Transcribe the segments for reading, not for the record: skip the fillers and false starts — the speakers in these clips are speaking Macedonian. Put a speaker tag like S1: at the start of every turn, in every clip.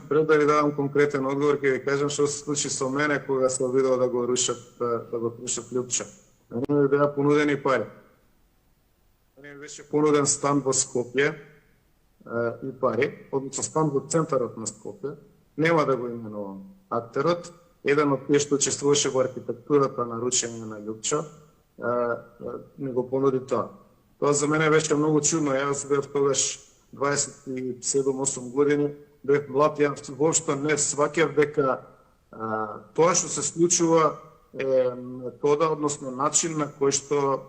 S1: пред да ви дадам конкретен одговор, ќе ви кажам што се случи со мене кога се обидува да го рушат Лјупчо. Мене ми беа понудени пари. Мене ми беше понуден стан во Скопје и пари, односно стан во центарот на Скопје. Нема да го именувам актерот, еден од тие што учествуваше во архитектурата на рушење на Лјупчо, ми го понуди тоа. Тоа за мене беше многу чудно. Јас бев тогаш 27-8 години, бев млад, јас воопшто не сваќав дека тоа што се случува е метода, односно начин на кој што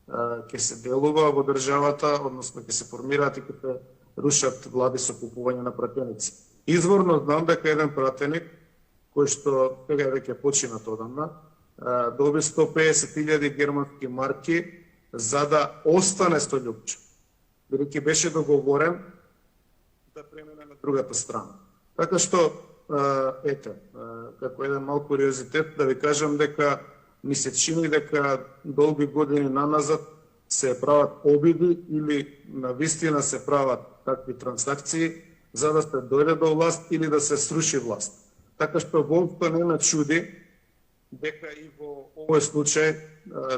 S1: ќе се делува во државата, односно ќе се формираат и ќе се рушат влади со купување на пратеници. Изворно знам дека еден пратеник, кој што сега веќе починат одамна, доби 150.000 германски марки за да остане со Лјупчо. Бидејќи беше договорен да премине на другата страна. Така што, ете, како еден мал куриозитет, да ви кажам дека ми се чини дека долги години наназад се прават обиди или навистина се прават такви трансакции за да се дојде до власт или да се сруши власт. Така што воопшто не ме чуди дека и во овој случај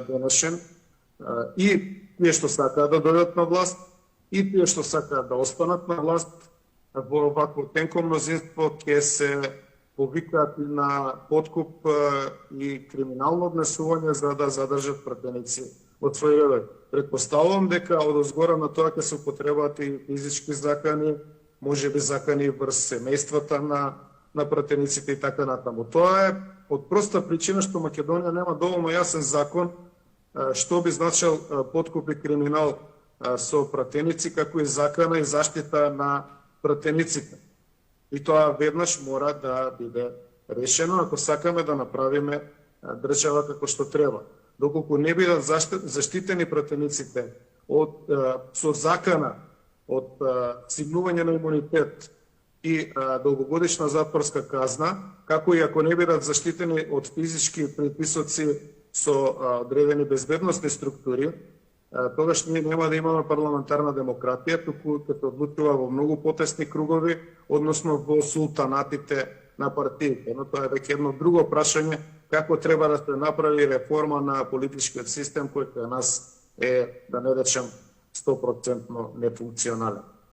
S1: денешен и тие што сакаат да дојдат на власт и тие што сакаат да останат на власт во овакво тенко мнозинство ќе се повикаат на подкуп и криминално однесување за да задржат пратеници од свој редови. Предпоставувам дека одозгора на тоа ќе се употребаат и физички закани, можеби закани врз семејствата на пратениците и така натаму. Тоа е од проста причина што Македонија нема доволно јасен закон што би значил подкуп и криминал со пратеници, како и закана и заштита на пратениците. И тоа веднаш мора да биде решено ако сакаме да направиме држава како што треба. Доколку не бидат заштитени пратениците со закана од сигнување на имунитет и долгогодишна затворска казна, како и ако не бидат заштитени од физички приписоци со одредени безбедносни структури, тогаш ние нема да имаме парламентарна демократија, туку ќе се одлучува во многу потесни кругови, односно во султанатите на партиите. Но тоа е веќе едно друго прашање, како треба да се направи реформа на политичкиот систем кој кај нас е, да не речем, 100% нефункционален.